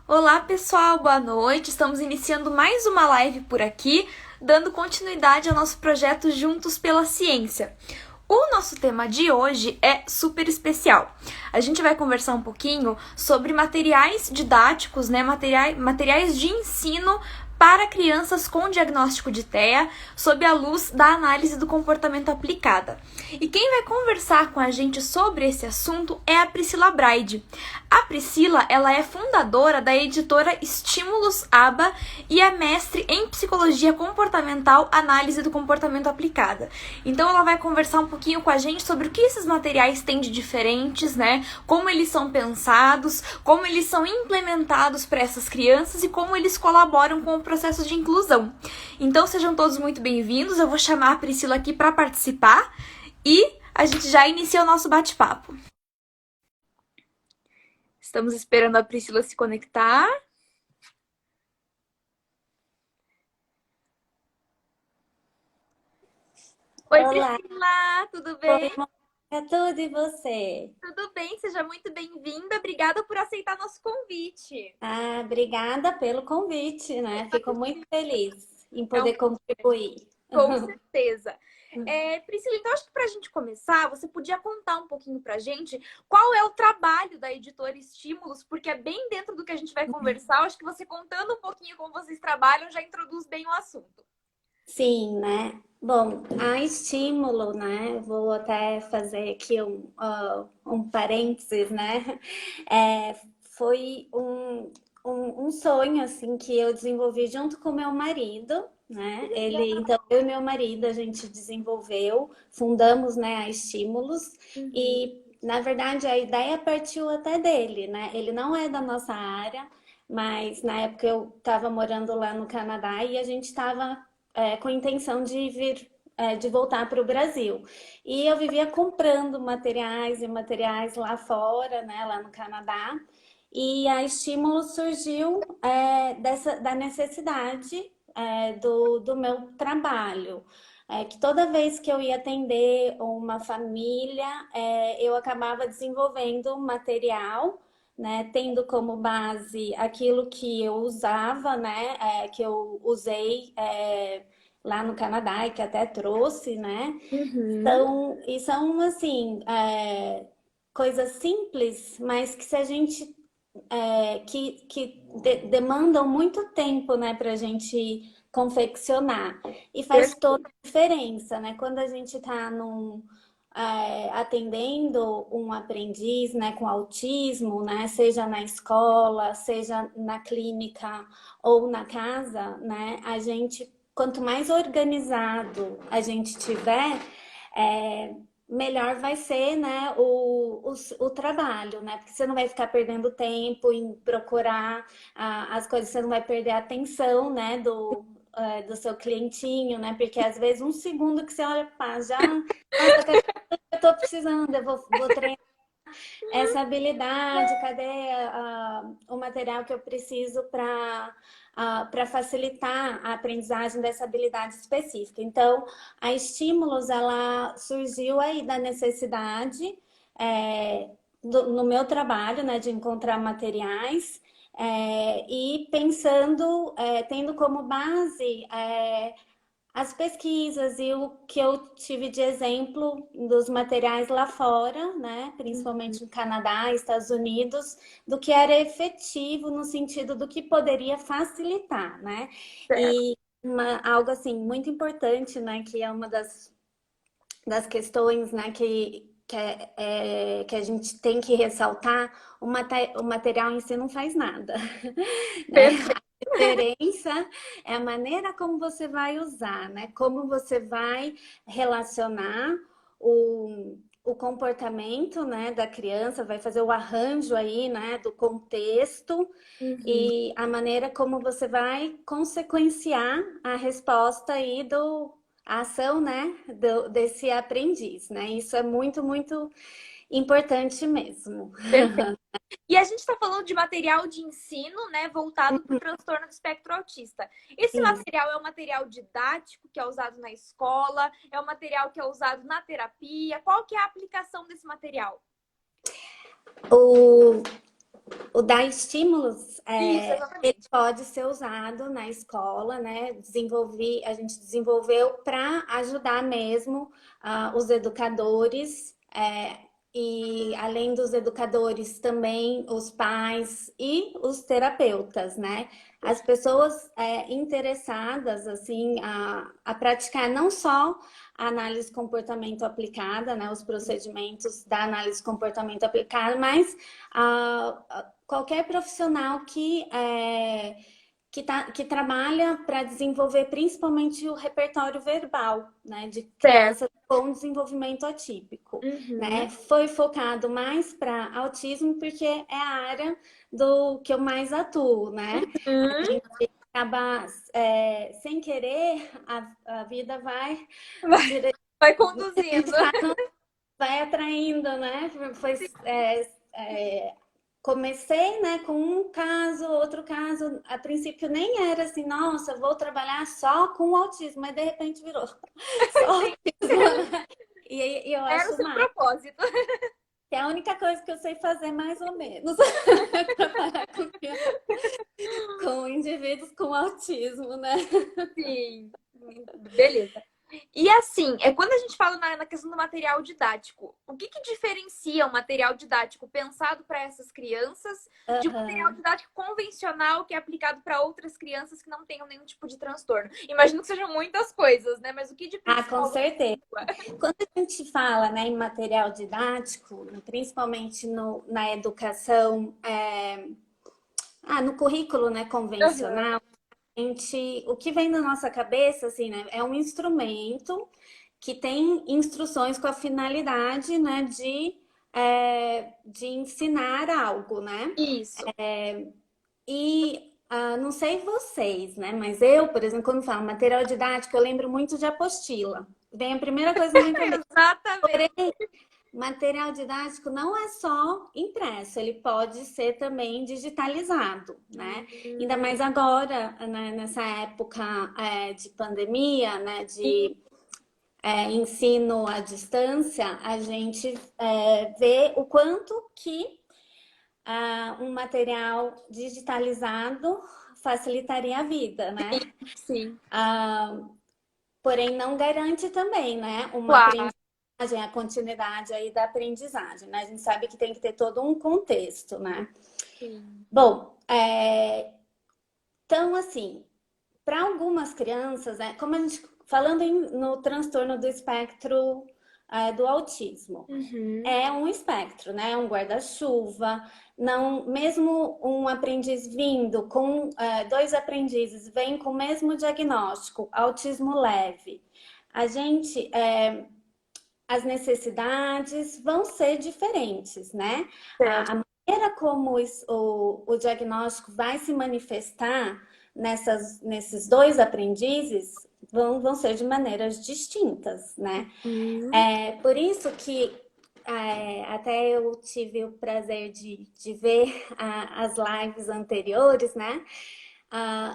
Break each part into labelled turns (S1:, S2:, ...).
S1: Olá, pessoal, boa noite. Estamos iniciando mais uma live por aqui, dando continuidade ao nosso projeto Juntos pela Ciência. O nosso tema de hoje é super especial. A gente vai conversar um pouquinho sobre materiais didáticos, materiais de ensino para crianças com diagnóstico de TEA, sob a luz da análise do comportamento aplicada. E quem vai conversar com a gente sobre esse assunto é a Priscila Braide. A Priscila, ela é fundadora da editora Estímulos ABA e é mestre em Psicologia Comportamental, Análise do Comportamento Aplicada. Então ela vai conversar um pouquinho com a gente sobre o que esses materiais têm de diferentes, né? Como eles são pensados, como eles são implementados para essas crianças e como eles colaboram com o processo de inclusão. Então sejam todos muito bem-vindos. Eu vou chamar a Priscila aqui para participar e a gente já inicia o nosso bate-papo. Estamos esperando a Priscila se conectar. Oi,
S2: Olá,
S1: Priscila, tudo
S2: oi,
S1: bem?
S2: Mônica, tudo e você?
S1: Tudo bem, seja muito bem-vinda. Obrigada por aceitar nosso convite.
S2: Obrigada pelo convite, né? Fico muito feliz em
S1: É um
S2: poder contribuir.
S1: Com certeza. Priscila, então acho que para a gente começar, você podia contar um pouquinho para a gente qual é o trabalho da editora Estímulos, porque é bem dentro do que a gente vai conversar. Acho que você contando um pouquinho como vocês trabalham já introduz bem o assunto.
S2: Sim, né? Bom, a estímulo, né? Vou até fazer aqui um parênteses, né? Foi um sonho, assim, que eu desenvolvi junto com meu marido, né? Então, eu e meu marido, a gente desenvolveu, fundamos, né, a Estímulos
S1: Uhum.
S2: e, na verdade, a ideia partiu até dele, né? Ele não é da nossa área, mas na época eu estava morando lá no Canadá e a gente estava com a intenção de vir, de voltar para o Brasil. E eu vivia comprando materiais e materiais lá fora, né, lá no Canadá. E a Estímulo surgiu da necessidade do meu trabalho. Que toda vez que eu ia atender uma família, eu acabava desenvolvendo material, né, tendo como base aquilo que eu usava, né, que eu usei lá no Canadá e que até trouxe, né?
S1: Uhum.
S2: São assim, coisas simples, mas que se a gente demandam muito tempo, né, para a gente confeccionar. E faz toda a diferença, né? Quando a gente está atendendo um aprendiz, né, com autismo, né, seja na escola, seja na clínica ou na casa, né, a gente, quanto mais organizado a gente tiver, é, melhor vai ser, né, o trabalho, né? Porque você não vai ficar perdendo tempo em procurar as coisas, você não vai perder a atenção, né, do seu clientinho, né? Porque às vezes um segundo que você olha, pá, já, nossa, eu tô precisando, vou treinar essa habilidade, cadê o material que eu preciso para facilitar a aprendizagem dessa habilidade específica. Então, a Estímulos, ela surgiu aí da necessidade no meu trabalho, né, de encontrar materiais e pensando, tendo como base as pesquisas e o que eu tive de exemplo dos materiais lá fora, né, principalmente no Canadá, Estados Unidos, do que era efetivo no sentido do que poderia facilitar, né?
S1: Certo.
S2: E algo assim muito importante, né, que é uma das questões, né, que a gente tem que ressaltar, o material em si não faz nada, né?
S1: Perfeito.
S2: A diferença é a maneira como você vai usar, né? Como você vai relacionar o comportamento, né, da criança, vai fazer o arranjo aí, né, do contexto
S1: Uhum.
S2: e a maneira como você vai consequenciar a resposta aí a ação, né, desse aprendiz, né? Isso é muito, muito importante mesmo.
S1: Perfeito. E a gente está falando de material de ensino, né, voltado para o transtorno do espectro autista. Esse
S2: Sim.
S1: material é um material didático que é usado na escola, é um material que é usado na terapia. Qual que é a aplicação desse material?
S2: O, o dar estímulos,
S1: Isso,
S2: ele
S1: exatamente.
S2: pode ser usado na escola, né? A gente desenvolveu para ajudar mesmo os educadores, e além dos educadores, também os pais e os terapeutas, né? As pessoas interessadas, assim, a praticar não só a análise de comportamento aplicada, né? Os procedimentos da análise de comportamento aplicada, mas qualquer profissional que trabalha para desenvolver principalmente o repertório verbal, né, de
S1: Certo.
S2: crianças com desenvolvimento atípico,
S1: Uhum.
S2: né? Foi focado mais para autismo porque é a área do que eu mais atuo, né? A
S1: Uhum.
S2: gente acaba, sem querer, a vida vai
S1: Vai,
S2: dire...
S1: vai
S2: a
S1: conduzindo.
S2: gente vai atraindo, né? Foi, comecei, né, com um caso, outro caso. A princípio nem era assim, nossa, vou trabalhar só com autismo, mas de repente virou só autismo, né? E eu
S1: Era o
S2: acho
S1: seu
S2: mais.
S1: propósito.
S2: Que é a única coisa que eu sei fazer, mais ou menos, trabalhar com indivíduos com autismo, né?
S1: Sim. Beleza. E assim, quando a gente fala na questão do material didático, o que que diferencia um material didático pensado para essas crianças de um material
S2: Uhum.
S1: didático convencional que é aplicado para outras crianças que não tenham nenhum tipo de transtorno? Imagino que sejam muitas coisas, né? Mas o que de
S2: Ah, com
S1: principal você
S2: certeza.
S1: atua?
S2: Quando a gente fala, né, em material didático, principalmente na educação, no currículo, né,
S1: Aham.
S2: convencional, o que vem na nossa cabeça, assim, né, é um instrumento que tem instruções com a finalidade, né, de ensinar algo, né?
S1: Isso.
S2: E não sei vocês, né? Mas eu, por exemplo, quando falo material didático, eu lembro muito de apostila. Vem a primeira coisa na minha cabeça.
S1: Exatamente.
S2: Material didático não é só impresso, ele pode ser também digitalizado, né? Ainda
S1: Hum,
S2: mais agora, né, nessa época de pandemia, né, de ensino à distância, a gente vê o quanto que um material digitalizado facilitaria a vida, né?
S1: sim,
S2: Porém, não garante também, né, uma
S1: claro.
S2: aprendizagem, a continuidade aí da aprendizagem, né? A gente sabe que tem que ter todo um contexto, né?
S1: Sim.
S2: Bom, então, assim, para algumas crianças, né, como a gente falando no transtorno do espectro do autismo,
S1: Uhum.
S2: é um espectro, né? Um guarda-chuva. Não, mesmo um aprendiz vindo com dois aprendizes vêm com o mesmo diagnóstico, autismo leve. A gente, as necessidades vão ser diferentes, né?
S1: Certo.
S2: A maneira como o diagnóstico vai se manifestar nesses dois aprendizes vão ser de maneiras distintas, né?
S1: Uhum.
S2: É por isso que até eu tive o prazer de ver as lives anteriores, né?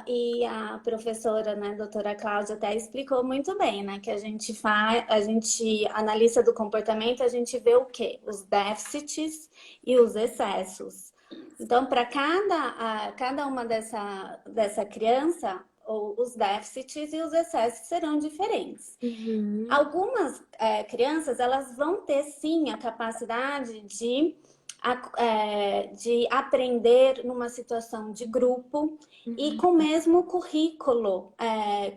S2: E a professora, né, doutora Cláudia, até explicou muito bem, né? Que a gente analista do comportamento, a gente vê o quê? Os déficits e os excessos. Então, para cada uma dessa criança, os déficits e os excessos serão diferentes.
S1: Uhum.
S2: Algumas crianças, elas vão ter sim a capacidade de aprender numa situação de grupo e
S1: Uhum.
S2: com o mesmo currículo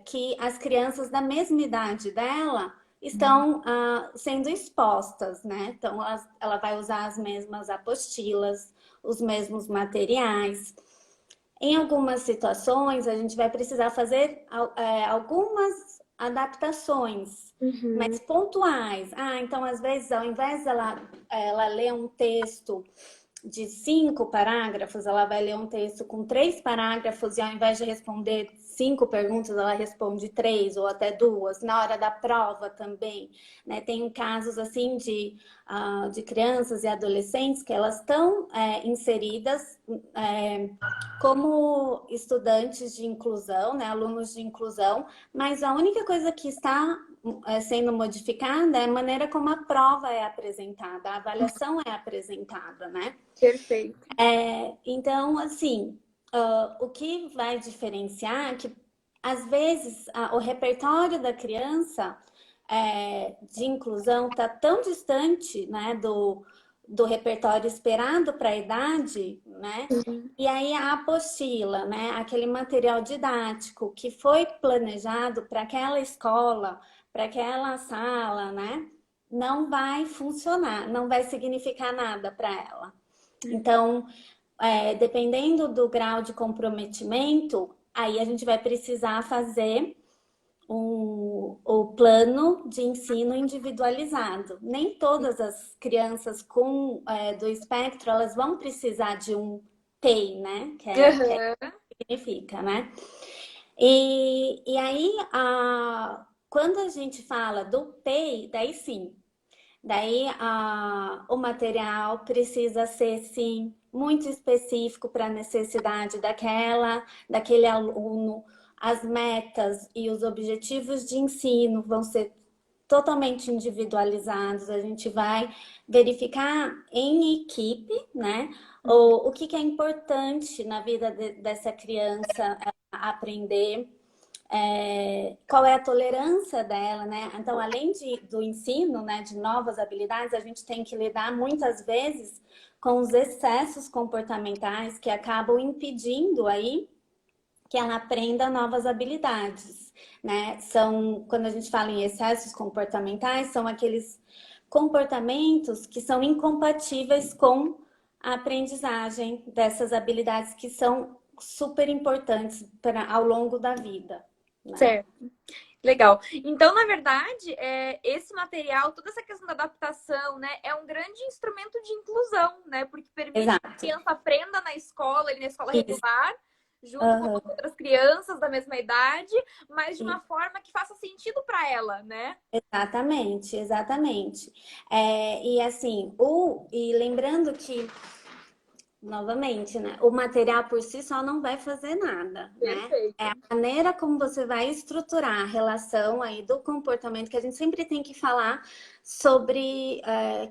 S2: que as crianças da mesma idade dela estão sendo expostas, né? Então, ela vai usar as mesmas apostilas, os mesmos materiais. Em algumas situações, a gente vai precisar fazer algumas adaptações,
S1: Uhum.
S2: mas pontuais. Então, às vezes, ao invés ela ler um texto de 5 parágrafos, ela vai ler um texto com 3 parágrafos e ao invés de responder 5 perguntas, ela responde 3 ou até 2. Na hora da prova também, né? Tem casos assim de crianças e adolescentes que elas estão inseridas como estudantes de inclusão, né? Alunos de inclusão, mas a única coisa que está sendo modificada é a maneira como a prova é apresentada, a avaliação é apresentada, né?
S1: Perfeito.
S2: Então, assim, o que vai diferenciar é que, às vezes, o repertório da criança de inclusão está tão distante, né, do repertório esperado para a idade, né? E aí a apostila, né, aquele material didático que foi planejado para aquela escola, para aquela sala, né, não vai funcionar, não vai significar nada para ela. Então, dependendo do grau de comprometimento, aí a gente vai precisar fazer o plano de ensino individualizado. Nem todas as crianças do espectro, elas vão precisar de um TEI, né? Que
S1: Uhum.
S2: significa, né? E aí, quando a gente fala do TEI, daí sim, daí o material precisa ser, sim, muito específico para a necessidade daquele aluno. As metas e os objetivos de ensino vão ser totalmente individualizados. A gente vai verificar em equipe, né? O que é importante na vida dessa criança aprender, qual é a tolerância dela, né? Então, além do ensino, né, de novas habilidades, a gente tem que lidar muitas vezes com os excessos comportamentais que acabam impedindo aí que ela aprenda novas habilidades, né? Quando a gente fala em excessos comportamentais, são aqueles comportamentos que são incompatíveis com a aprendizagem dessas habilidades que são super importantes ao longo da vida, né?
S1: Certo. Legal. Então, na verdade, esse material, toda essa questão da adaptação, né, é um grande instrumento de inclusão, né? Porque permite que a
S2: Exato.
S1: criança aprenda na escola, ali na escola
S2: Isso.
S1: regular, junto com
S2: Uhum.
S1: outras crianças da mesma idade, mas de uma forma que faça sentido para ela, né?
S2: Exatamente, exatamente. E assim, e lembrando que, novamente, né, o material por si só não vai fazer nada, né? É
S1: Perfeito.
S2: a maneira como você vai estruturar a relação aí do comportamento, que a gente sempre tem que falar sobre,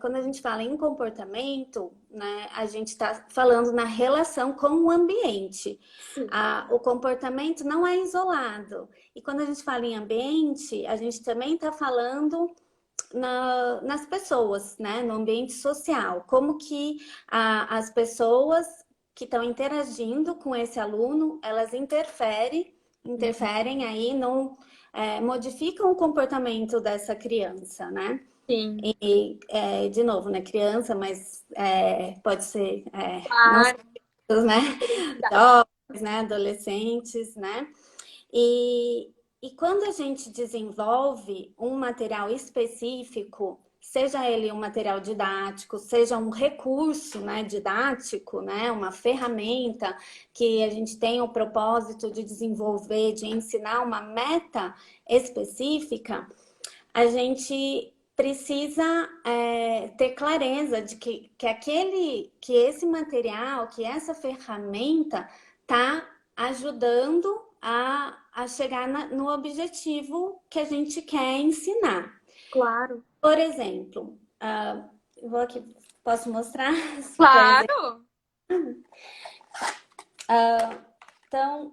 S2: quando a gente fala em comportamento, né, a gente está falando na relação com o ambiente.
S1: Sim.
S2: O comportamento não é isolado. E quando a gente fala em ambiente, a gente também está falando nas pessoas, né? No ambiente social. Como que as pessoas que estão interagindo com esse aluno, elas interferem aí, modificam o comportamento dessa criança, né?
S1: Sim.
S2: E, de novo, né? Criança, mas pode ser não só
S1: Claro.
S2: todos, né? Jovens, né? Adolescentes, né? E quando a gente desenvolve um material específico, seja ele um material didático, seja um recurso, né, didático, né, uma ferramenta que a gente tem o propósito de desenvolver, de ensinar uma meta específica, a gente precisa ter clareza de que esse material, que essa ferramenta está ajudando a chegar no objetivo que a gente quer ensinar.
S1: Claro.
S2: Por exemplo, vou aqui, posso mostrar?
S1: Claro.
S2: Então,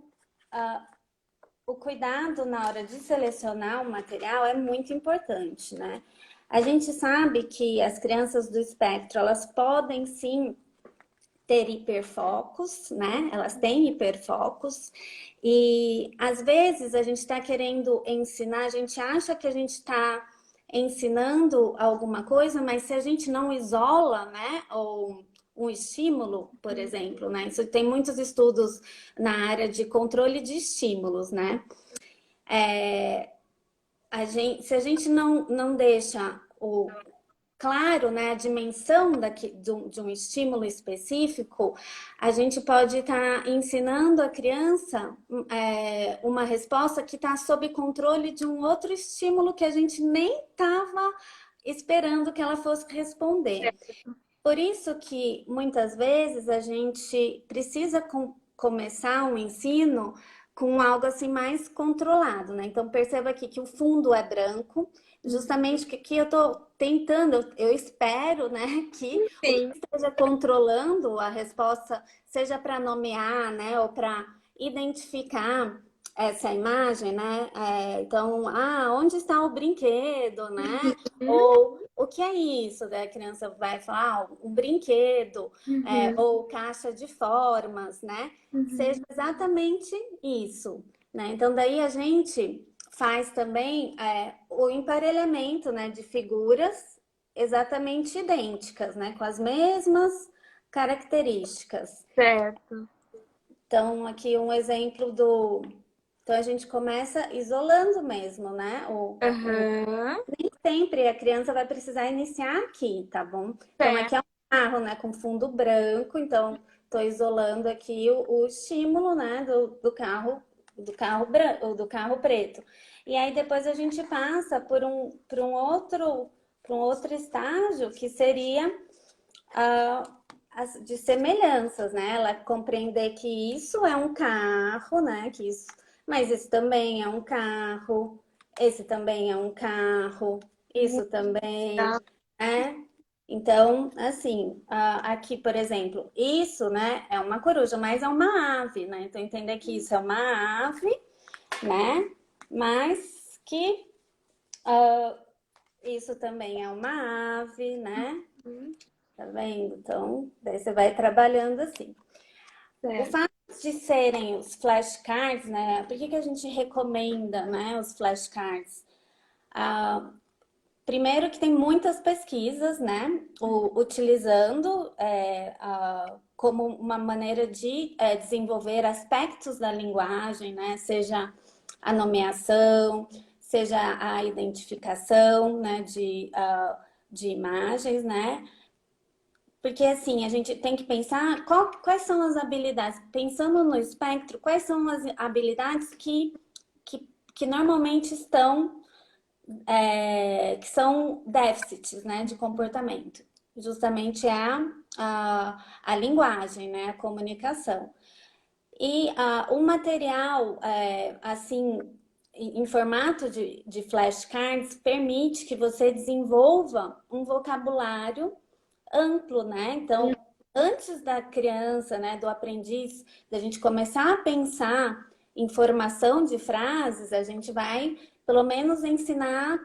S2: o cuidado na hora de selecionar o material é muito importante, né? A gente sabe que as crianças do espectro, elas podem sim ter hiperfocos, né? Elas têm hiperfocos e às vezes a gente está querendo ensinar, a gente acha que a gente está ensinando alguma coisa, mas se a gente não isola, né? Ou um estímulo, por exemplo, né? Isso tem muitos estudos na área de controle de estímulos, né? Se a gente não deixa claro, né, a dimensão de um estímulo específico, a gente pode estar ensinando a criança uma resposta que está sob controle de um outro estímulo que a gente nem estava esperando que ela fosse responder. Por isso que muitas vezes a gente precisa começar um ensino com algo assim mais controlado, né? Então perceba aqui que o fundo é branco, justamente que aqui eu tô tentando, eu espero, né, que o que
S1: Sim.
S2: esteja controlando a resposta seja para nomear, né, ou para identificar essa imagem, né? Então, onde está o brinquedo, né?
S1: Uhum.
S2: Ou o que é isso? Daí a criança vai falar, um brinquedo,
S1: Uhum.
S2: ou caixa de formas, né? Seja
S1: Uhum.
S2: exatamente isso, né? Então, daí a gente faz também o emparelhamento, né, de figuras exatamente idênticas, né, com as mesmas características.
S1: Certo.
S2: Então, aqui um exemplo do. Então, a gente começa isolando mesmo, né?
S1: Aham.
S2: Nem sempre a criança vai precisar iniciar aqui, tá bom? Então, aqui
S1: Certo.
S2: é um carro, né, com fundo branco, então estou isolando aqui o estímulo, né, do carro preto. E aí depois a gente passa por um outro estágio que seria ah, de semelhanças, né? Ela compreender que isso é um carro, né? Mas isso também é um carro, esse também é um carro, isso também,
S1: Tá.
S2: né? Então, assim, aqui, por exemplo, isso, né, é uma coruja, mas é uma ave, né? Então, entender que isso é uma ave, né? Mas que isso também é uma ave, né?
S1: Uhum.
S2: Tá vendo? Então, daí você vai trabalhando assim. O
S1: Certo.
S2: fato de serem os flashcards, né? Por que a gente recomenda, né, os flashcards? Ah, primeiro que tem muitas pesquisas, né? Utilizando como uma maneira de desenvolver aspectos da linguagem, né? Seja a nomeação, seja a identificação, né? De imagens, né? Porque assim, a gente tem que pensar quais são as habilidades, pensando no espectro, quais são as habilidades que normalmente que são déficits, né, de comportamento. Justamente a linguagem, né, a comunicação. E o material, assim, em formato de flashcards, permite que você desenvolva um vocabulário amplo, né? Então, antes da criança, né, do aprendiz, da gente começar a pensar em formação de frases, a gente vai, pelo menos, ensinar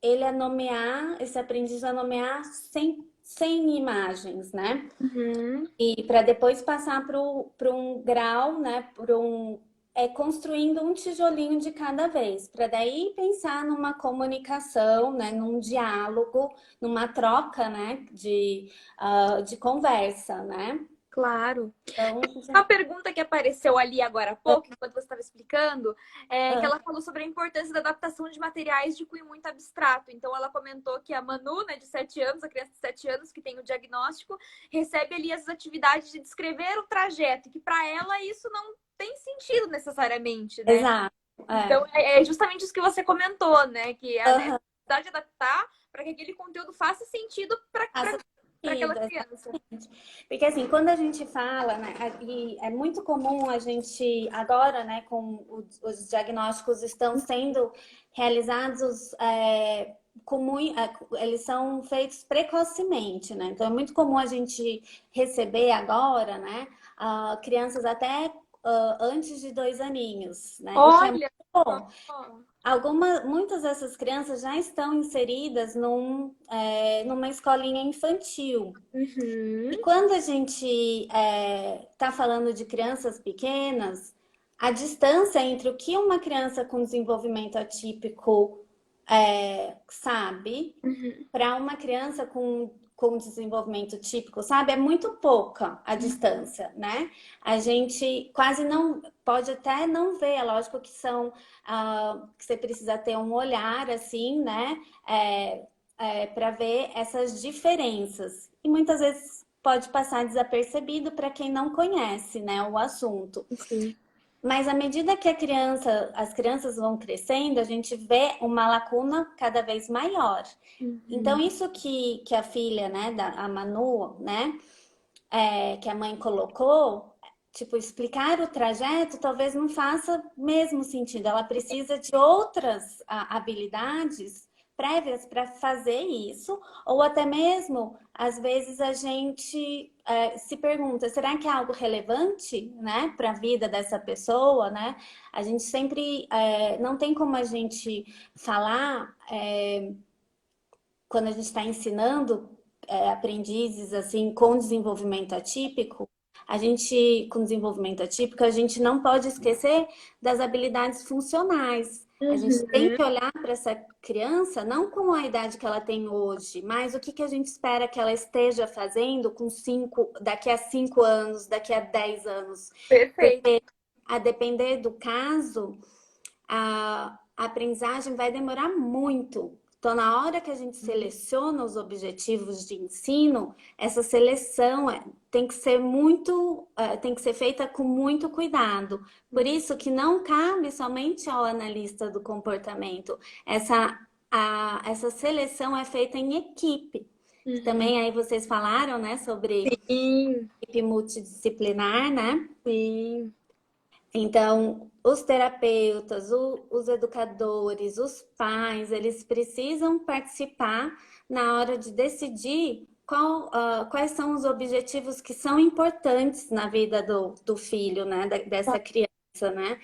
S2: ele a nomear, esse aprendiz a nomear sem imagens, né?
S1: Uhum.
S2: E para depois passar para um grau, né? Construindo um tijolinho de cada vez, para daí pensar numa comunicação, né? Num diálogo, numa troca, né? De conversa, né?
S1: Claro.
S2: Então,
S1: Uma pergunta que apareceu ali agora há pouco, enquanto você estava explicando, é que
S2: ah,
S1: ela falou sobre a importância da adaptação de materiais de cunho muito abstrato. Então, ela comentou que a Manu, né, de 7 anos, a criança de 7 anos que tem o diagnóstico, recebe ali as atividades de descrever o trajeto, e que para ela isso não tem sentido necessariamente, né?
S2: exato.
S1: Então, é justamente isso que você comentou, né? Que é a
S2: Aham.
S1: necessidade de adaptar para que aquele conteúdo faça sentido
S2: Faz
S1: para aquela
S2: sentido,
S1: criança.
S2: exatamente. Porque assim, quando a gente fala, né, e é muito comum a gente agora, né, com os diagnósticos estão sendo realizados eles são feitos precocemente, né? Então é muito comum a gente receber agora, né, crianças até antes de 2 aninhos, né? O que é muito
S1: Olha
S2: bom.
S1: só.
S2: Muitas dessas crianças já estão inseridas numa escolinha infantil.
S1: Uhum.
S2: E quando a gente está falando de crianças pequenas, a distância entre o que uma criança com desenvolvimento atípico sabe
S1: Uhum.
S2: para uma criança com desenvolvimento típico, sabe, é muito pouca a distância, né? A gente quase não pode até não ver, é lógico que que você precisa ter um olhar assim, né? Para ver essas diferenças. E muitas vezes pode passar desapercebido para quem não conhece, né, o assunto.
S1: Sim.
S2: Mas à medida que as crianças vão crescendo, a gente vê uma lacuna cada vez maior. Então,
S1: Uhum.
S2: isso que a filha, né, a Manu, né, que a mãe colocou, tipo, explicar o trajeto talvez não faça mesmo sentido. Ela precisa de outras habilidades prévias para fazer isso, ou até mesmo, às vezes, a gente se pergunta, será que é algo relevante, né, para a vida dessa pessoa, né? A gente sempre, não tem como a gente falar, quando a gente está ensinando aprendizes assim com desenvolvimento atípico, com desenvolvimento atípico, a gente não pode esquecer das habilidades funcionais. A gente tem
S1: Uhum.
S2: que olhar para essa criança não com a idade que ela tem hoje, mas o que, que a gente espera que ela esteja fazendo daqui a 5 anos, daqui a 10 anos.
S1: Perfeito.
S2: A depender do caso, a aprendizagem vai demorar muito. Então, na hora que a gente seleciona os objetivos de ensino, essa seleção tem que ser tem que ser feita com muito cuidado. Por isso que não cabe somente ao analista do comportamento. Essa seleção é feita em equipe.
S1: Uhum.
S2: Também aí vocês falaram, né, sobre
S1: Sim,
S2: equipe multidisciplinar, né?
S1: sim.
S2: Então, os terapeutas, os educadores, os pais, eles precisam participar na hora de decidir quais são os objetivos que são importantes na vida do filho, né, dessa criança, né?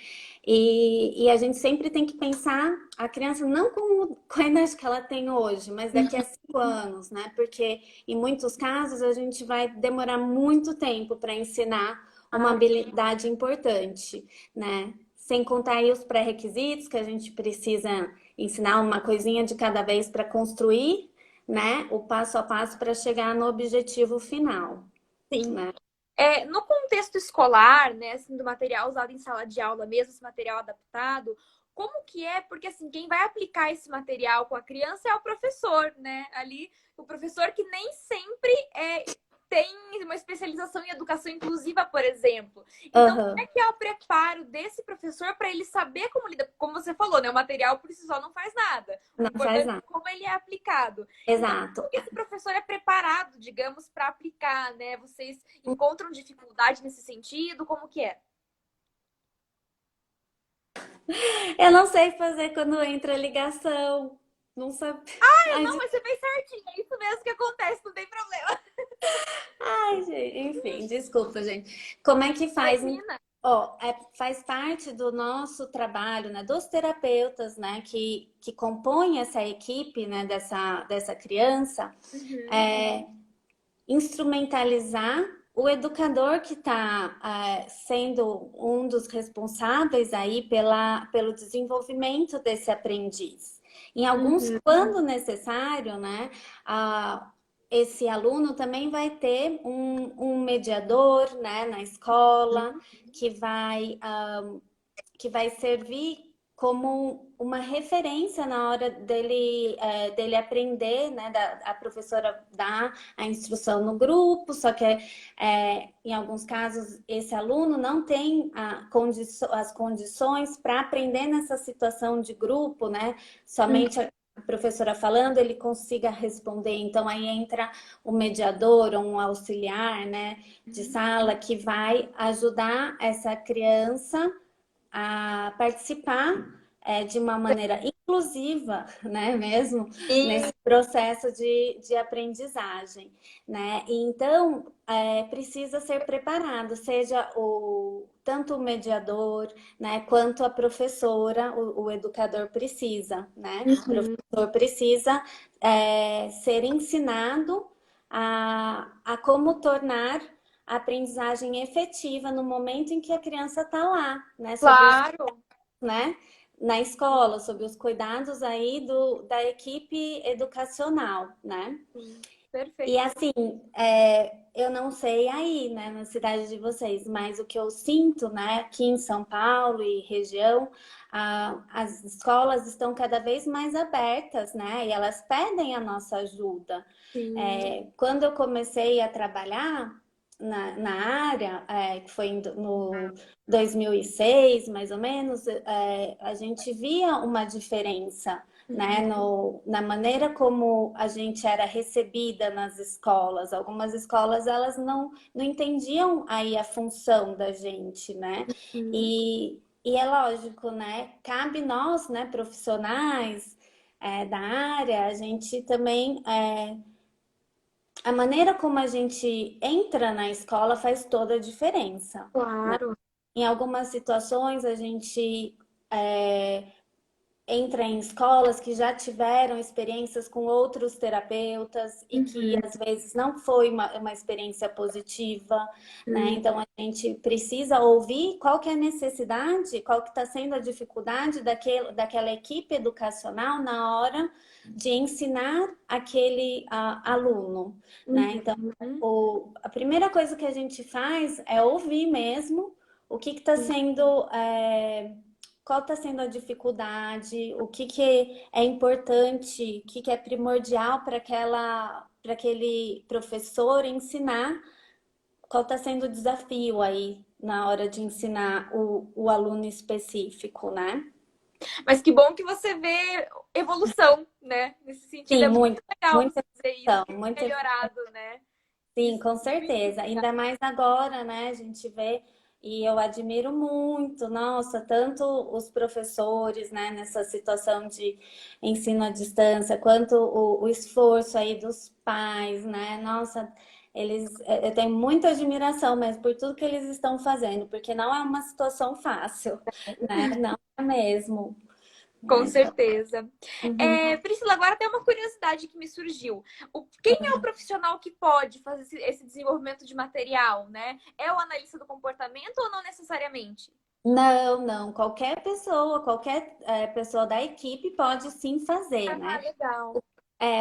S2: E a gente sempre tem que pensar a criança não com a idade que ela tem hoje, mas daqui a 5 anos, né? Porque em muitos casos a gente vai demorar muito tempo para ensinar uma
S1: Ah,
S2: habilidade importante, né? Sem contar aí os pré-requisitos que a gente precisa ensinar uma coisinha de cada vez para construir, né? O passo a passo para chegar no objetivo final,
S1: sim.
S2: né?
S1: No contexto escolar, né, assim, do material usado em sala de aula mesmo, esse material adaptado, como que é? Porque, assim, quem vai aplicar esse material com a criança é o professor, né? Ali, o professor que nem sempre tem uma especialização em educação inclusiva, por exemplo. Então, como é
S2: Aham,
S1: que é o preparo desse professor para ele saber como lida? Como você falou, né? O material por si só não faz nada. O
S2: não faz
S1: importante é
S2: nada.
S1: como ele é aplicado. Então,
S2: Exato.
S1: como que esse professor é preparado, digamos, para aplicar, né? Vocês encontram dificuldade nesse sentido? Como que é?
S2: Eu não sei fazer quando entra ligação. Não sabe. Ai,
S1: Não, mas você fez certinho. É isso mesmo que acontece, não tem problema.
S2: ai, gente. Enfim, desculpa, gente. Como é que faz?
S1: Imagina.
S2: Ó, faz parte do nosso trabalho, né, dos terapeutas, né, que compõem essa equipe, né, dessa criança,
S1: Uhum.
S2: é, instrumentalizar o educador que está sendo um dos responsáveis aí pelo desenvolvimento desse aprendiz. Em alguns,
S1: Uhum.
S2: quando necessário, né, a, esse aluno também vai ter um mediador, né, na escola que vai servir como uma referência na hora dele aprender, né? A professora dá a instrução no grupo, só que em alguns casos esse aluno não tem as condições para aprender nessa situação de grupo, né? Somente a professora falando, ele consiga responder. Então aí entra o mediador, um auxiliar, né, de sala que vai ajudar essa criança a participar de uma maneira inclusiva, né, mesmo,
S1: Sim.
S2: nesse processo de aprendizagem, né? E então, precisa ser preparado, seja tanto o mediador, né, quanto a professora, o educador precisa, né? O
S1: Uhum.
S2: professor precisa ser ensinado a como tornar a aprendizagem efetiva no momento em que a criança está lá, né?
S1: Claro.
S2: Né? Na escola, sob os cuidados aí da equipe educacional, né?
S1: Sim.
S2: E
S1: Perfeito.
S2: assim, eu não sei aí, né, na cidade de vocês, mas o que eu sinto, né, aqui em São Paulo e região, as escolas estão cada vez mais abertas, né, e elas pedem a nossa ajuda.
S1: Sim.
S2: Quando eu comecei a trabalhar na área, que foi no 2006, mais ou menos, a gente via uma diferença né? Na maneira como a gente era recebida nas escolas. Algumas escolas, elas não entendiam aí a função da gente, né?
S1: Uhum.
S2: E é lógico, né? Cabe nós, né, profissionais da área, a gente também... a maneira como a gente entra na escola faz toda a diferença, né?
S1: Claro.
S2: Em algumas situações, a gente entra em escolas que já tiveram experiências com outros terapeutas e que
S1: Uhum.
S2: às vezes não foi uma experiência positiva, né?
S1: Uhum.
S2: Então a gente precisa ouvir qual que é a necessidade, qual que está sendo a dificuldade daquela equipe educacional na hora de ensinar aquele aluno, né? Então
S1: Uhum.
S2: a primeira coisa que a gente faz é ouvir mesmo o que está sendo qual está sendo a dificuldade, o que, que é importante, o que, que é primordial para aquele professor ensinar, qual está sendo o desafio aí na hora de ensinar o aluno específico, né?
S1: Mas que bom que você vê evolução, né? Nesse sentido, é
S2: Sim,
S1: muito
S2: muito,
S1: legal você
S2: muita
S1: dizer isso,
S2: evolução,
S1: que tem
S2: muita
S1: melhorado, né?
S2: sim,
S1: Isso
S2: com
S1: é muito
S2: certeza.
S1: legal.
S2: Ainda mais agora, né? A gente vê e eu admiro muito, nossa, tanto os professores, né, nessa situação de ensino à distância, quanto o esforço aí dos pais, né? Nossa, eu tenho muita admiração mesmo por tudo que eles estão fazendo, porque não é uma situação fácil, né? Não é mesmo,
S1: Com
S2: né? Então,
S1: certeza.
S2: uhum.
S1: Priscila, agora tem uma curiosidade que me surgiu. Quem é o profissional que pode fazer esse desenvolvimento de material, né? É o analista do comportamento ou não necessariamente?
S2: Não. Qualquer pessoa, qualquer pessoa da equipe pode sim fazer,
S1: Ah,
S2: né?
S1: legal.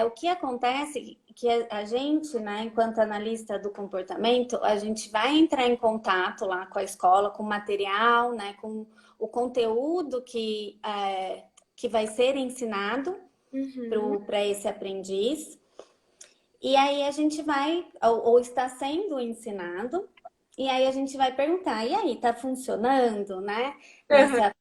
S2: O que acontece é que a gente, né, enquanto analista do comportamento, a gente vai entrar em contato lá com a escola, com o material, né, com o conteúdo que vai ser ensinado
S1: Uhum.
S2: para esse aprendiz. E aí a gente vai, ou está sendo ensinado, e aí a gente vai perguntar, e aí, tá funcionando, né? Nessa,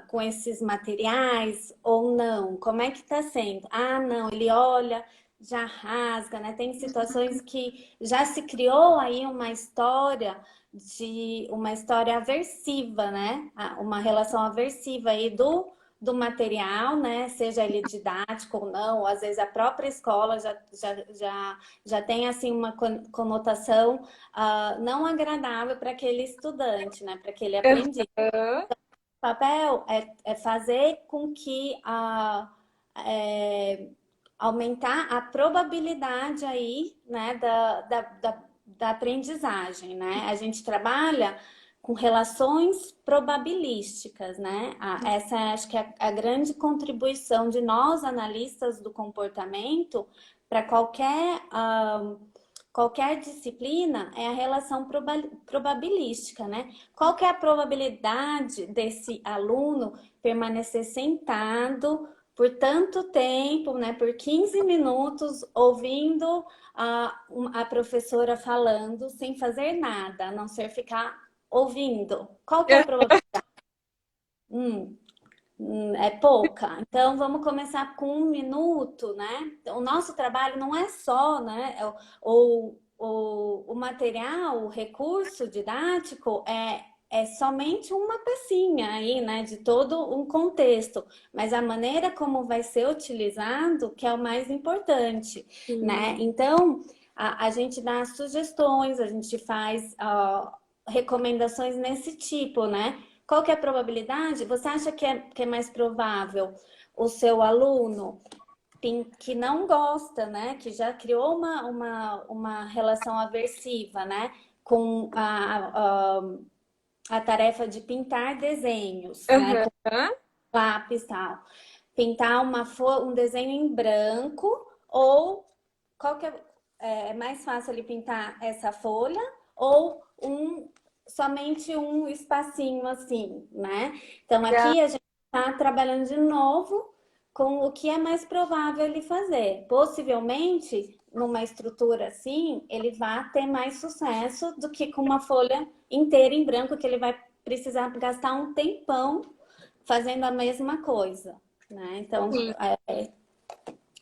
S2: com esses materiais ou não? Como é que tá sendo? Ah, não, ele olha, já rasga, né? Tem situações que já se criou aí uma história aversiva, né? Uma relação aversiva aí do material, né? Seja ele didático ou não, ou às vezes a própria escola já tem assim uma conotação não agradável para aquele estudante, né? Para aquele aprendiz.
S1: Aham.
S2: O papel é fazer com que é, aumentar a probabilidade aí, né, da aprendizagem, né? A gente trabalha com relações probabilísticas, né? Essa acho que é a grande contribuição de nós, analistas do comportamento, para qualquer disciplina é a relação probabilística, né? Qual que é a probabilidade desse aluno permanecer sentado por tanto tempo, né? Por 15 minutos, ouvindo a professora falando, sem fazer nada, a não ser ficar ouvindo. Qual que é a probabilidade? Hum, é pouca. Então, vamos começar com 1 minuto, né? O nosso trabalho não é só, né? O material, o recurso didático é somente uma pecinha aí, né? De todo um contexto. Mas a maneira como vai ser utilizado que é o mais importante,
S1: Sim.
S2: né? Então, a gente dá sugestões, a gente faz recomendações nesse tipo, né? Qual que é a probabilidade? Você acha que é mais provável o seu aluno que não gosta, né? Que já criou uma relação aversiva, né? Com a tarefa de pintar desenhos, né? Com
S1: Aham.
S2: lápis e tal. Pintar um desenho em branco ou qual que é mais fácil ele pintar essa folha ou somente um espacinho assim, né? Então
S1: Já.
S2: aqui a gente está trabalhando de novo com o que é mais provável ele fazer. Possivelmente, numa estrutura assim, ele vai ter mais sucesso do que com uma folha inteira em branco que ele vai precisar gastar um tempão fazendo a mesma coisa, né?
S1: Sim,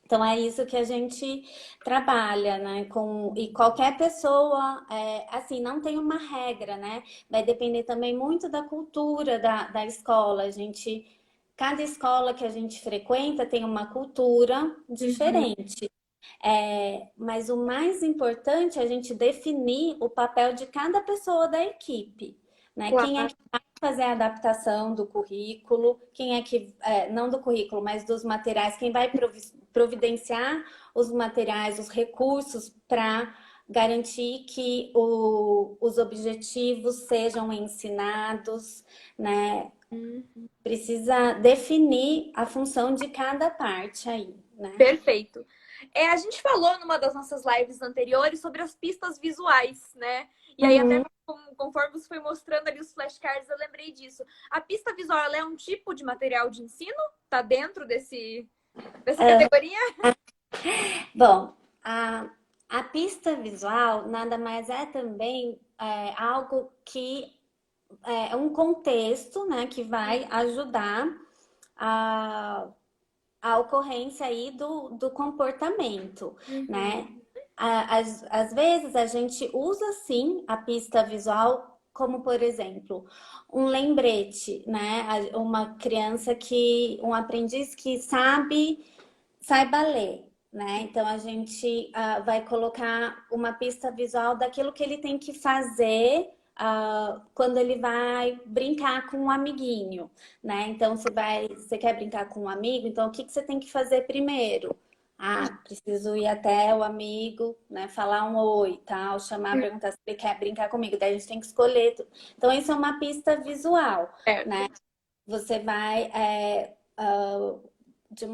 S2: Então é isso que a gente trabalha, né? E qualquer pessoa, assim, não tem uma regra, né? Vai depender também muito da cultura da escola. Cada escola que a gente frequenta tem uma cultura
S1: uhum,
S2: diferente. Mas o mais importante é a gente definir o papel de cada pessoa da equipe, né? Quem é
S1: claro.
S2: que vai fazer a adaptação do currículo, quem é que, não do currículo, mas dos materiais, quem vai providenciar os materiais, os recursos para garantir que os objetivos sejam ensinados, né?
S1: Uhum.
S2: Precisa definir a função de cada parte aí, né?
S1: Perfeito. A gente falou numa das nossas lives anteriores sobre as pistas visuais, né? E aí, até
S2: Uhum.
S1: conforme você foi mostrando ali os flashcards, eu lembrei disso. A pista visual, ela é um tipo de material de ensino? Tá dentro dessa categoria?
S2: Bom, a pista visual nada mais é também algo que é um contexto, né, que vai ajudar a, a ocorrência aí do comportamento,
S1: Uhum.
S2: né? Às vezes a gente usa sim a pista visual como, por exemplo, um lembrete, né? Uma criança um aprendiz que saiba ler, né? Então a gente vai colocar uma pista visual daquilo que ele tem que fazer quando ele vai brincar com um amiguinho, né? Então você quer brincar com um amigo, então o que você tem que fazer primeiro? Preciso ir até o amigo, né? Falar um oi, tal, chamar, perguntar se ele quer brincar comigo. Daí a gente tem que escolher. Então isso é uma pista visual, né?
S1: Certo.
S2: Você vai de,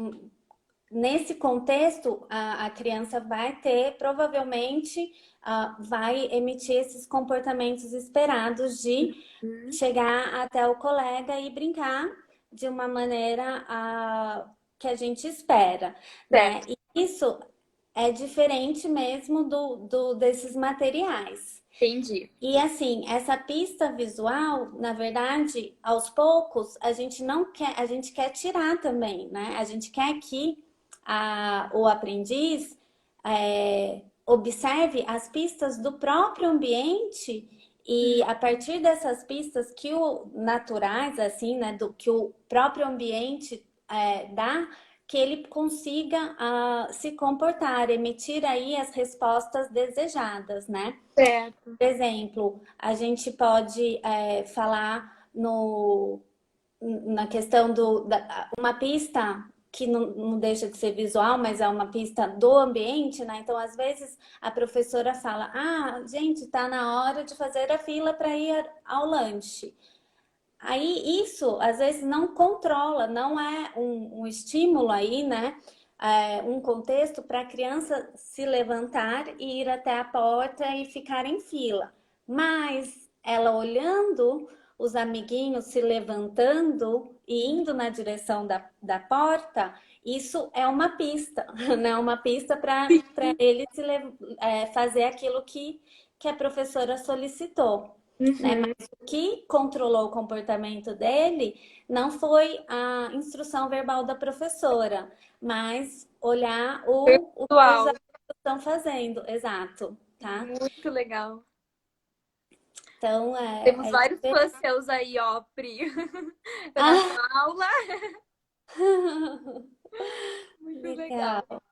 S2: nesse contexto, a criança vai ter, provavelmente, vai emitir esses comportamentos esperados de
S1: Uhum.
S2: chegar até o colega e brincar de uma maneira que a gente espera, né?
S1: Certo.
S2: E isso é diferente mesmo desses materiais.
S1: Entendi.
S2: E assim, essa pista visual, na verdade, aos poucos, a gente não quer, a gente quer tirar também, né? A gente quer que o aprendiz observe as pistas do próprio ambiente e a partir dessas pistas que o naturais, assim, né, do que o próprio ambiente dá, que ele consiga se comportar, emitir aí as respostas desejadas, né?
S1: Certo.
S2: Por exemplo, a gente pode falar na questão uma pista que não deixa de ser visual, mas é uma pista do ambiente, né? Então, às vezes, a professora fala: gente, tá na hora de fazer a fila para ir ao lanche. Aí isso às vezes não controla, não é um estímulo aí, né? Um contexto para a criança se levantar e ir até a porta e ficar em fila. Mas ela olhando os amiguinhos se levantando e indo na direção da porta, isso é uma pista, né? Uma pista para ele fazer aquilo que a professora solicitou, né?
S1: Uhum.
S2: Mas o que controlou o comportamento dele não foi a instrução verbal da professora, mas olhar o que os
S1: Visual.
S2: alunos estão fazendo, exato, tá?
S1: Muito legal.
S2: Então,
S1: Temos
S2: é
S1: vários
S2: diferente.
S1: fãs seus aí, ó, Pri. Tá na
S2: Ah,
S1: sua aula. Muito
S2: legal.
S1: legal.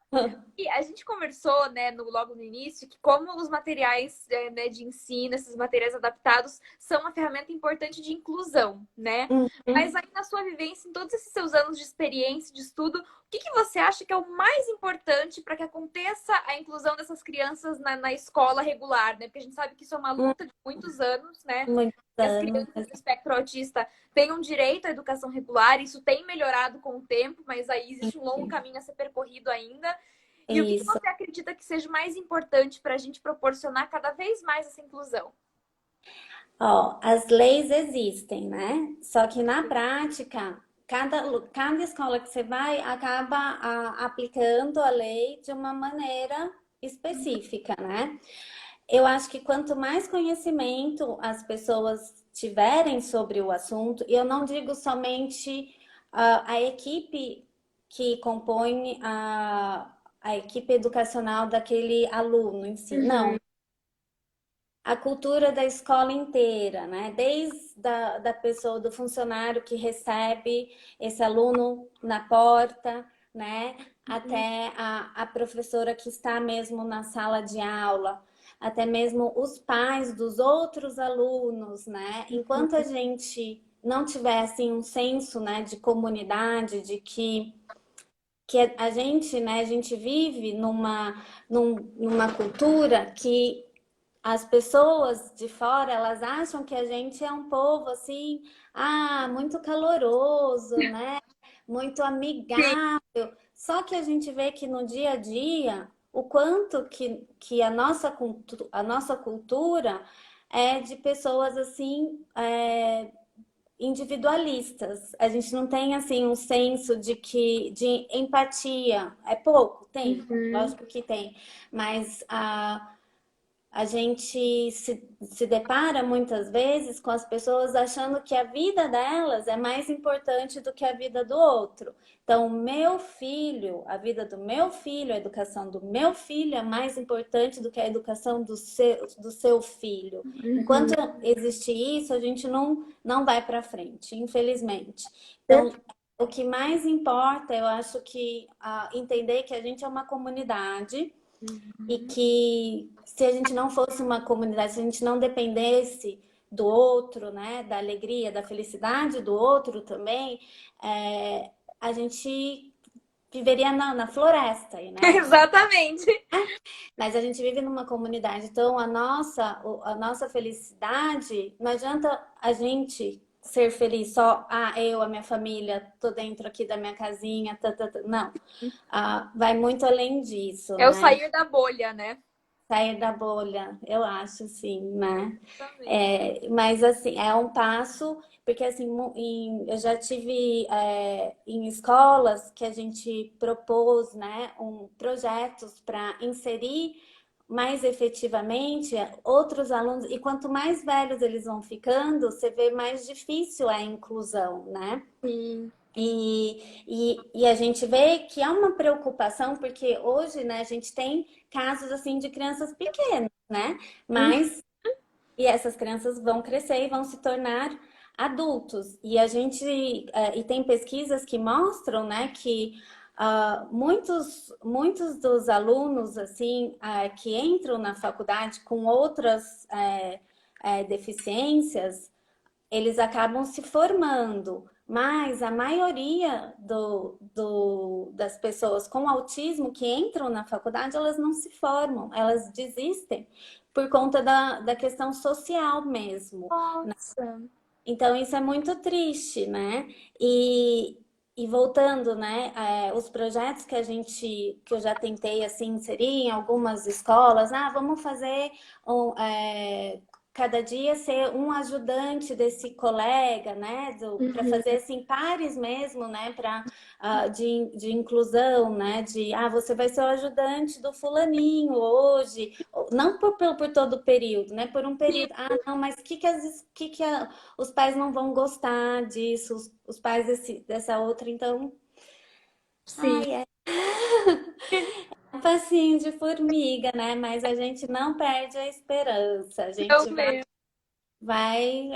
S1: E a gente conversou, né, logo no início, que como os materiais, né, de ensino, esses materiais adaptados, são uma ferramenta importante de inclusão, né? Mas
S2: Uhum.
S1: aí na sua vivência, em todos esses seus anos de experiência, de estudo, o que que você acha que é o mais importante para que aconteça a inclusão dessas crianças na escola regular, né? Porque a gente sabe que isso é uma luta de muitos anos, né?
S2: Muitos
S1: Que as
S2: anos.
S1: crianças do espectro autista tenham direito à educação regular, isso tem melhorado com o tempo, mas aí existe um longo caminho a ser percorrido ainda. E o que que
S2: Isso.
S1: você acredita que seja mais importante para a gente proporcionar cada vez mais essa inclusão?
S2: Ó, as leis existem, né? Só que na prática, cada escola que você vai acaba aplicando a lei de uma maneira específica, né? Eu acho que quanto mais conhecimento as pessoas tiverem sobre o assunto, e eu não digo somente a equipe que compõe a equipe educacional daquele aluno em si, não.
S1: Uhum.
S2: A cultura da escola inteira, né? Desde da pessoa, do funcionário que recebe esse aluno na porta, né? Até a professora que está mesmo na sala de aula, até mesmo os pais dos outros alunos, né? Enquanto a gente não tiver assim um senso, né, de comunidade, de que a gente, né, a gente vive numa cultura que as pessoas de fora, elas acham que a gente é um povo assim, muito caloroso, né? Muito
S1: Sim.
S2: amigável. Só que a gente vê que no dia a dia, o quanto que a nossa cultura é de pessoas assim, individualistas. A gente não tem assim um senso de empatia. É pouco, tem,
S1: Uhum.
S2: lógico que tem, mas a gente se depara muitas vezes com as pessoas achando que a vida delas é mais importante do que a vida do outro. Então, o meu filho, a vida do meu filho, a educação do meu filho é mais importante do que a educação do seu filho. Enquanto
S1: Uhum.
S2: existe isso, a gente não vai para frente, infelizmente. Então, o que mais importa, eu acho que entender que a gente é uma comunidade e
S1: Uhum.
S2: que se a gente não fosse uma comunidade, se a gente não dependesse do outro, né, da alegria, da felicidade do outro também, a gente viveria na floresta, né?
S1: Exatamente.
S2: Mas a gente vive numa comunidade, então a nossa felicidade, não adianta a gente ser feliz só, eu, a minha família, tô dentro aqui da minha casinha, não. Vai muito além disso,
S1: É o
S2: né?
S1: sair da bolha, né?
S2: Sair da bolha, eu acho, sim, né?
S1: Exatamente.
S2: Mas, assim, é um passo, porque, assim, eu já tive em escolas que a gente propôs, né, projetos para inserir mais efetivamente outros alunos, e quanto mais velhos eles vão ficando, você vê mais difícil a inclusão, né?
S1: Sim.
S2: E a gente vê que há uma preocupação, porque hoje, né, a gente tem casos assim de crianças pequenas, né?
S1: Uhum.
S2: Mas e essas crianças vão crescer e vão se tornar adultos. E tem pesquisas que mostram, né, que muitos dos alunos assim que entram na faculdade com outras deficiências eles acabam se formando, mas a maioria das pessoas com autismo que entram na faculdade, elas não se formam, elas desistem por conta da questão social mesmo.
S1: Nossa.
S2: Então, isso é muito triste, né? E voltando, né, os projetos que eu já tentei, assim, inserir em algumas escolas, vamos fazer cada dia ser um ajudante desse colega, né, para
S1: Uhum.
S2: fazer, assim, pares mesmo, né, de inclusão, né, você vai ser o ajudante do fulaninho hoje, não por todo o período, né, por um
S1: Sim.
S2: período, não, mas os pais não vão gostar disso, os pais dessa outra, então,
S1: Sim.
S2: ai, é um passinho de formiga, né? Mas a gente não perde a esperança, a
S1: Não
S2: gente
S1: mesmo.
S2: vai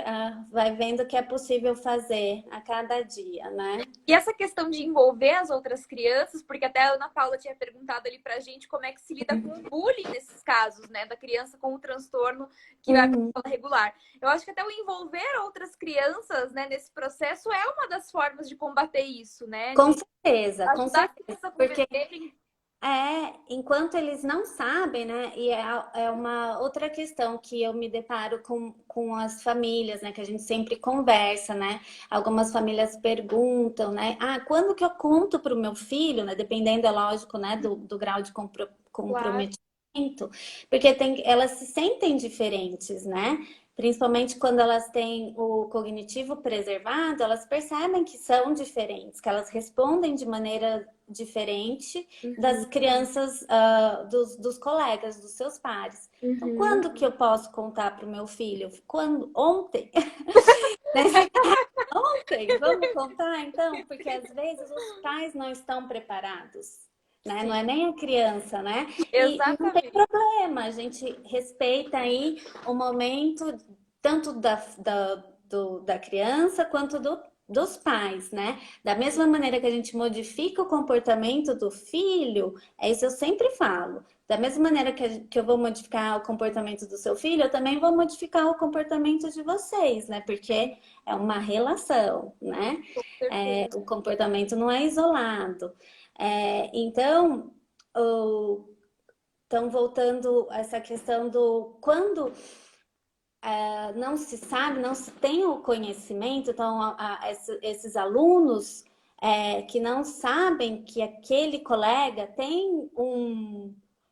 S2: vendo o que é possível fazer a cada dia, né?
S1: E essa questão de envolver as outras crianças, porque até a Ana Paula tinha perguntado ali pra gente como é que se lida com o bullying nesses casos, né? Da criança com o transtorno que vai para
S2: Uhum.
S1: a escola regular. Eu acho que até o envolver outras crianças, né, nesse processo é uma das formas de combater isso, né?
S2: Com
S1: De
S2: certeza, com
S1: ajudar a
S2: certeza,
S1: criança a
S2: porque
S1: conviverem.
S2: enquanto eles não sabem, né? E é uma outra questão que eu me deparo com as famílias, né? Que a gente sempre conversa, né? Algumas famílias perguntam, né? Quando que eu conto para o meu filho, né? Dependendo, é lógico, né? Do grau de
S1: Claro.
S2: comprometimento, porque elas se sentem diferentes, né? Principalmente quando elas têm o cognitivo preservado, elas percebem que são diferentes, que elas respondem de maneira diferente das
S1: Uhum,
S2: crianças, dos colegas, dos seus pares. Então,
S1: uhum.
S2: quando que eu posso contar para o meu filho? Quando? Ontem? Nesse caso, ontem? Vamos contar então? Porque às vezes os pais não estão preparados. Né? Não
S1: Sim,
S2: é nem a criança, né? E não tem
S1: exatamente.
S2: problema, a gente respeita aí o momento tanto da criança quanto dos pais, né? Da mesma maneira que a gente modifica o comportamento do filho, é isso eu sempre falo. Da mesma maneira que eu vou modificar o comportamento do seu filho, eu também vou modificar o comportamento de vocês, né? Porque é uma relação, né?
S1: Com certeza.
S2: O comportamento não é isolado. Então, então, voltando a essa questão do quando não se sabe, não se tem o conhecimento, então esses alunos que não sabem que aquele colega tem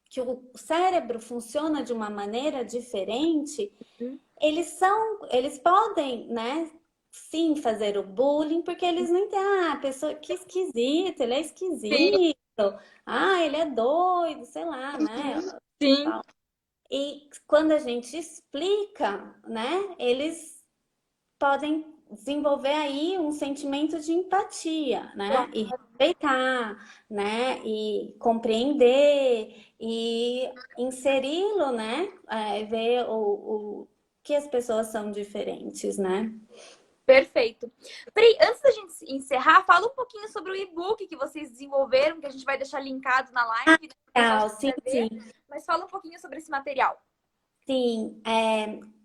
S2: que o cérebro funciona de uma maneira diferente,
S1: Uhum.
S2: eles podem, né, sim, fazer o bullying, porque eles não entendem, a pessoa que esquisito, ele é
S1: Sim,
S2: esquisito, ele é doido, sei lá, né?
S1: uhum, sim,
S2: E quando a gente explica, né, eles podem desenvolver aí um sentimento de empatia, né? E
S1: claro.
S2: respeitar, né? E compreender e inseri-lo, né? Ver o que as pessoas são diferentes, né?
S1: Perfeito. Pri, antes da gente encerrar, fala um pouquinho sobre o e-book que vocês desenvolveram, que a gente vai deixar linkado na live, né, para o pessoal
S2: Legal,
S1: se
S2: sim,
S1: inscrever,
S2: sim.
S1: mas fala um pouquinho sobre esse material.
S2: Sim,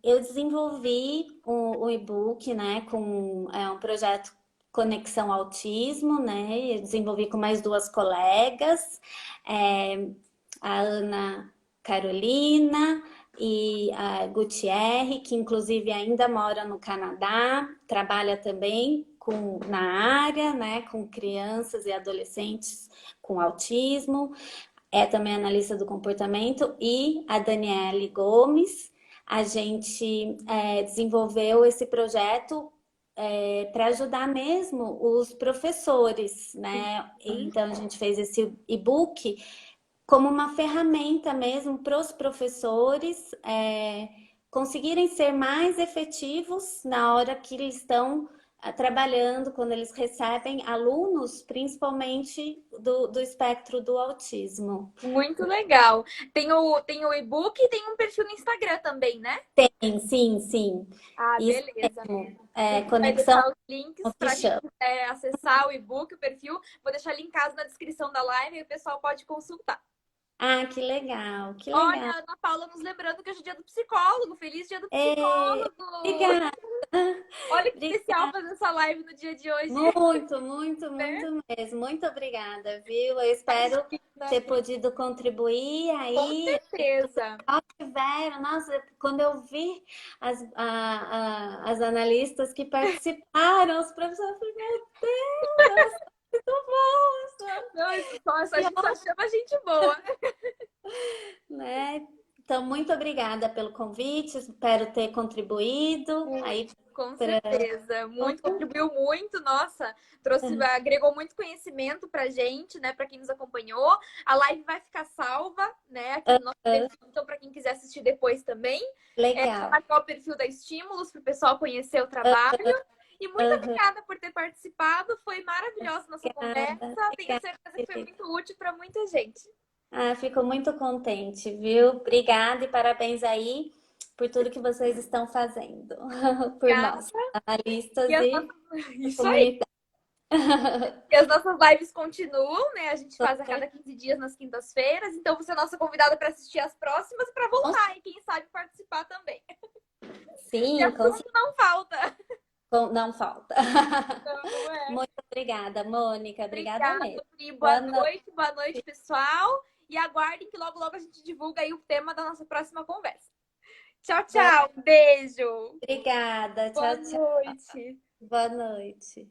S2: eu desenvolvi o e-book, né, com um projeto Conexão Autismo, né, eu desenvolvi com mais duas colegas, é, a Ana Carolina e a Gutierre, que inclusive ainda mora no Canadá, trabalha também na área, né, com crianças e adolescentes com autismo, é também analista do comportamento, e a Daniele Gomes. A gente desenvolveu esse projeto para ajudar mesmo os professores, né? Então a gente fez esse e-book como uma ferramenta mesmo para os professores conseguirem ser mais efetivos na hora que eles estão trabalhando, quando eles recebem alunos, principalmente do espectro do autismo.
S1: Muito legal. Tem o e-book e tem um perfil no Instagram também, né?
S2: Tem, sim, sim.
S1: Ah,
S2: Isso
S1: beleza.
S2: mesmo.
S1: A gente vai
S2: Conexão
S1: deixar os links
S2: que
S1: para quem
S2: chama.
S1: quiser acessar o e-book, o perfil. Vou deixar linkado na descrição da live e o pessoal pode consultar.
S2: Ah, que legal, que legal.
S1: Olha, Ana Paula nos lembrando que hoje é dia do psicólogo. Feliz dia do
S2: É,
S1: psicólogo!
S2: obrigada,
S1: Olha que especial
S2: obrigada.
S1: fazer essa live no dia de hoje,
S2: Muito, muito,
S1: né?
S2: muito mesmo. Muito obrigada, viu? Eu espero
S1: Imagina.
S2: ter podido contribuir
S1: Com
S2: aí.
S1: certeza.
S2: Tiveram, nossa, quando eu vi as analistas que participaram, os professores, eu falei, meu Deus, elas são muito boas,
S1: Não, a
S2: que
S1: gente só chama gente boa.
S2: né? Então, muito obrigada pelo convite, espero ter contribuído aí
S1: Com
S2: para.
S1: certeza, muito, contribuiu muito, nossa, trouxe, agregou muito conhecimento pra gente, né, pra quem nos acompanhou. A live vai ficar salva, né, aqui no nosso perfil, então pra quem quiser assistir depois também. Só
S2: Legal.
S1: marcar o perfil da Estímulos para o pessoal conhecer o trabalho. E muito obrigada por ter participado, foi maravilhosa a nossa
S2: Obrigada,
S1: conversa, tenho
S2: obrigada,
S1: certeza que foi
S2: querida.
S1: muito útil para muita gente.
S2: Fico muito contente, viu? Obrigada e parabéns aí por tudo que vocês estão fazendo por
S1: Obrigada.
S2: nós,
S1: E
S2: analistas
S1: as
S2: e
S1: nossas... Isso aí.
S2: comunidade.
S1: E as nossas lives continuam, né? A gente faz a cada 15 dias nas quintas-feiras. Então você é nossa convidada para assistir as próximas e para voltar e quem sabe participar também. E
S2: Sim,
S1: assunto não falta.
S2: não falta.
S1: Não é?
S2: Muito obrigada, Mônica. Obrigada
S1: Obrigada,
S2: mesmo.
S1: Pri.
S2: Boa noite.
S1: Boa noite, pessoal. E aguardem que logo, logo a gente divulga aí o tema da nossa próxima conversa. Tchau,
S2: Boa-
S1: tchau. Um beijo.
S2: Obrigada.
S1: Boa
S2: Tchau, tchau.
S1: noite.
S2: Boa noite.